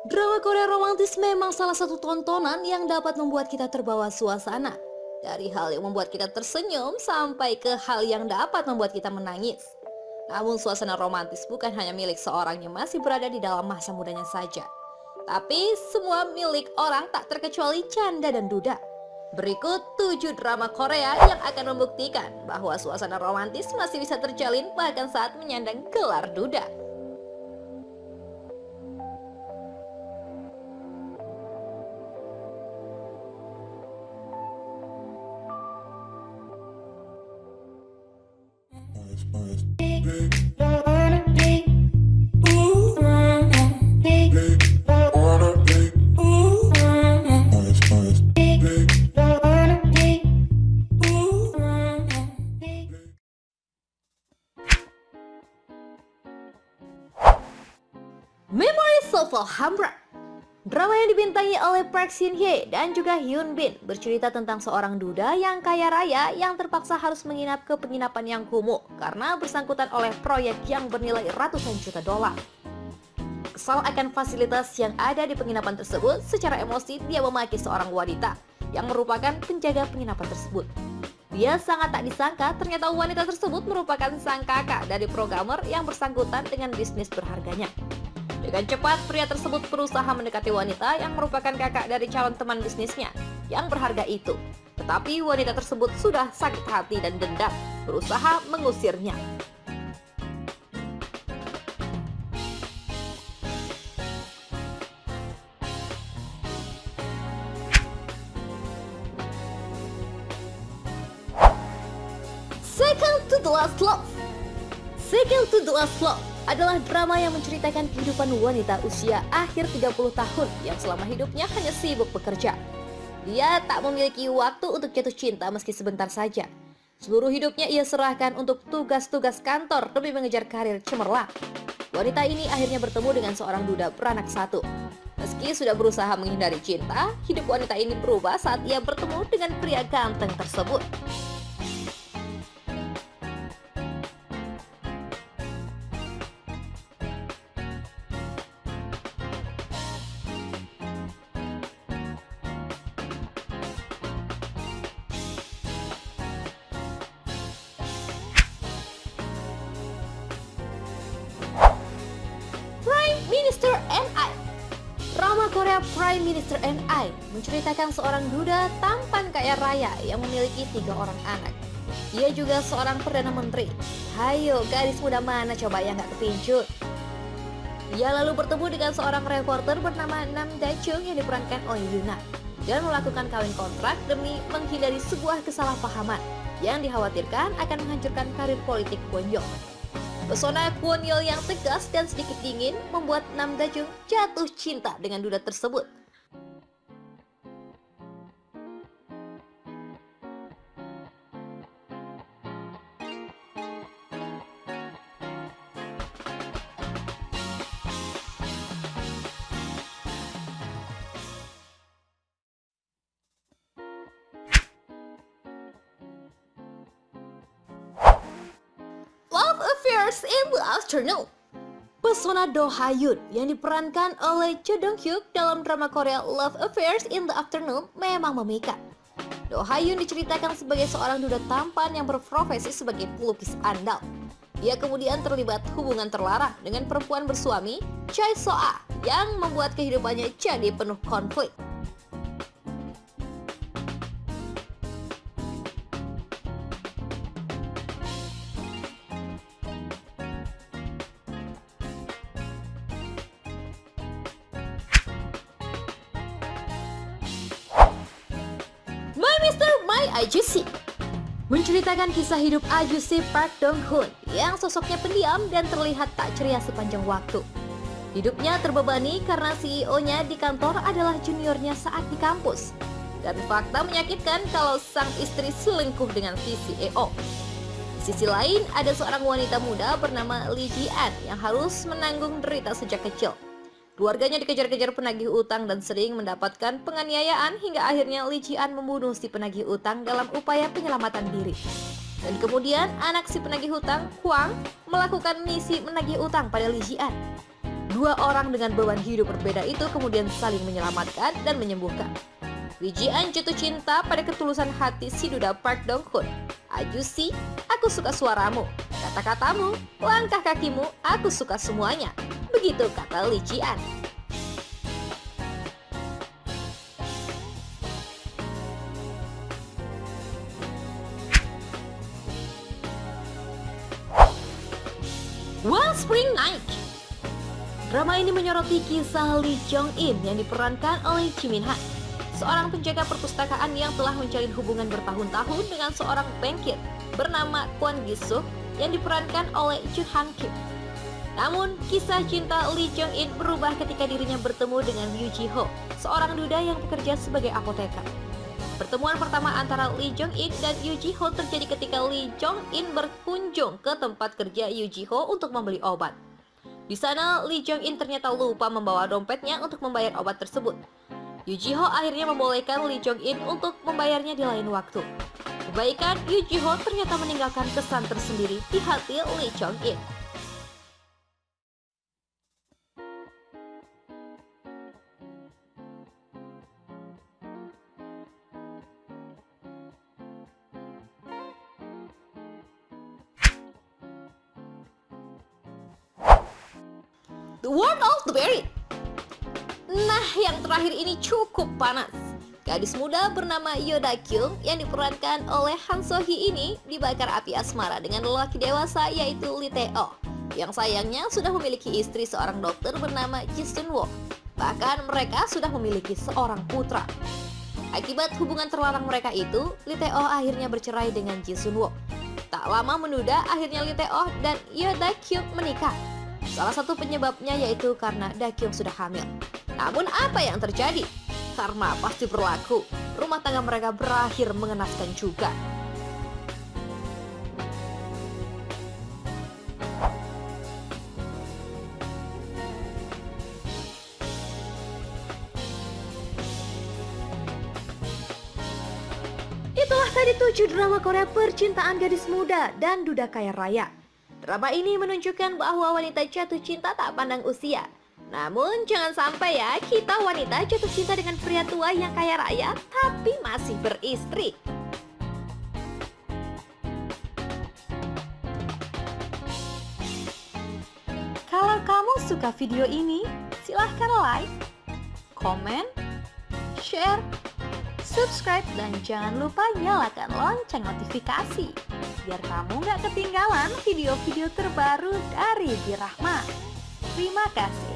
Drama Korea romantis memang salah satu tontonan yang dapat membuat kita terbawa suasana. Dari hal yang membuat kita tersenyum sampai ke hal yang dapat membuat kita menangis. Namun suasana romantis bukan hanya milik seorang yang masih berada di dalam masa mudanya saja. Tapi semua milik orang tak terkecuali Chanda dan Duda. Berikut 7 drama Korea yang akan membuktikan bahwa suasana romantis masih bisa terjalin bahkan saat menyandang gelar Duda. Memories of a Hamra. Drama yang dibintangi oleh Park Shin Hye dan juga Hyun Bin bercerita tentang seorang duda yang kaya raya yang terpaksa harus menginap ke penginapan yang kumuh karena bersangkutan oleh proyek yang bernilai ratusan juta dolar. Kesal akan fasilitas yang ada di penginapan tersebut, secara emosi dia memaki seorang wanita yang merupakan penjaga penginapan tersebut. Dia sangat tak disangka ternyata wanita tersebut merupakan sang kakak dari programmer yang bersangkutan dengan bisnis berharganya. Dengan cepat, pria tersebut berusaha mendekati wanita yang merupakan kakak dari calon teman bisnisnya yang berharga itu. Tetapi wanita tersebut sudah sakit hati dan dendam, berusaha mengusirnya. Second to the Last Love. Second to the Last Love adalah drama yang menceritakan kehidupan wanita usia akhir 30 tahun yang selama hidupnya hanya sibuk bekerja. Dia tak memiliki waktu untuk jatuh cinta meski sebentar saja. Seluruh hidupnya ia serahkan untuk tugas-tugas kantor demi mengejar karir cemerlang. Wanita ini akhirnya bertemu dengan seorang duda beranak satu. Meski sudah berusaha menghindari cinta, hidup wanita ini berubah saat ia bertemu dengan pria ganteng tersebut. Prime Minister and I. Drama Korea Prime Minister and I menceritakan seorang duda tampan kaya raya yang memiliki 3 orang anak. Dia juga seorang perdana menteri. Hayo, gadis muda mana coba yang gak kepincut? Dia lalu bertemu dengan seorang reporter bernama Nam Dae-chung yang diperankan oleh Yuna dan melakukan kawin kontrak demi menghindari sebuah kesalahpahaman yang dikhawatirkan akan menghancurkan karir politik Kwon Yo. Pesona Kwon Yo yang tegas dan sedikit dingin membuat Nam Dae-chung jatuh cinta dengan duda tersebut. Love Affairs in the Afternoon. Pesona Do Ha-yoon yang diperankan oleh Cho Dong-hyuk dalam drama Korea Love Affairs in the Afternoon memang memikat. Do Ha-yoon diceritakan sebagai seorang duda tampan yang berprofesi sebagai pelukis andal. Dia kemudian terlibat hubungan terlarang dengan perempuan bersuami, Choi So-ah, yang membuat kehidupannya jadi penuh konflik. My Mr. My IGC menceritakan kisah hidup IGC Park Dong-hoon yang sosoknya pendiam dan terlihat tak ceria sepanjang waktu. Hidupnya terbebani karena CEO-nya di kantor adalah juniornya saat di kampus. Dan fakta menyakitkan kalau sang istri selingkuh dengan si CEO. Di sisi lain, ada seorang wanita muda bernama Lee Ji-an yang harus menanggung derita sejak kecil. Keluarganya dikejar-kejar penagih utang dan sering mendapatkan penganiayaan hingga akhirnya Lee Ji-an membunuh si penagih utang dalam upaya penyelamatan diri. Dan kemudian anak si penagih hutang, Hwang, melakukan misi menagih utang pada Lee Ji-an. Dua orang dengan beban hidup berbeda itu kemudian saling menyelamatkan dan menyembuhkan. Lee Ji-an jatuh cinta pada ketulusan hati si duda Park Dong-hoon. Ajusi, aku suka suaramu. Kata-katamu, langkah kakimu, aku suka semuanya. Begitu kata Lee Ji-an. One Spring Night. Drama ini menyoroti kisah Lee Jong-in yang diperankan oleh Ji Min-ha, seorang penjaga perpustakaan yang telah menjalin hubungan bertahun-tahun dengan seorang bankir bernama Kwon Gi-soo yang diperankan oleh Jun Han-kyuk. Namun, kisah cinta Lee Jong-in berubah ketika dirinya bertemu dengan Yoo Ji-ho, seorang duda yang bekerja sebagai apoteker. Pertemuan pertama antara Lee Jong-in dan Yoo Ji-ho terjadi ketika Lee Jong-in berkunjung ke tempat kerja Yoo Ji-ho untuk membeli obat. Di sana, Lee Jong-in ternyata lupa membawa dompetnya untuk membayar obat tersebut. Yoo Ji-ho akhirnya membolehkan Lee Jong-in untuk membayarnya di lain waktu. Kebaikan Yoo Ji-ho ternyata meninggalkan kesan tersendiri di hati Lee Jong-in. The World of the Buried. Nah, yang terakhir ini cukup panas. Gadis muda bernama Yoo Da-kyung yang diperankan oleh Han So-hee ini dibakar api asmara dengan lelaki dewasa yaitu Lee Tae-oh, yang sayangnya sudah memiliki istri seorang dokter bernama Ji Sun-wo. Bahkan mereka sudah memiliki seorang putra. Akibat hubungan terlarang mereka itu, Lee Tae-oh akhirnya bercerai dengan Ji Sun-wo. Tak lama menunda, akhirnya Lee Tae-oh dan Yoo Da-kyung menikah. Salah satu penyebabnya yaitu karena Da-kyung sudah hamil. Namun apa yang terjadi? Karma pasti berlaku. Rumah tangga mereka berakhir mengenaskan juga. Itulah tadi 7 drama Korea percintaan gadis muda dan duda kaya raya. Drama ini menunjukkan bahwa wanita jatuh cinta tak pandang usia. Namun jangan sampai ya kita wanita jatuh cinta dengan pria tua yang kaya raya tapi masih beristri. Kalau kamu suka video ini, silahkan like, komen, share, subscribe, dan jangan lupa nyalakan lonceng notifikasi biar kamu nggak ketinggalan video-video terbaru dari Dirahma. Terima kasih.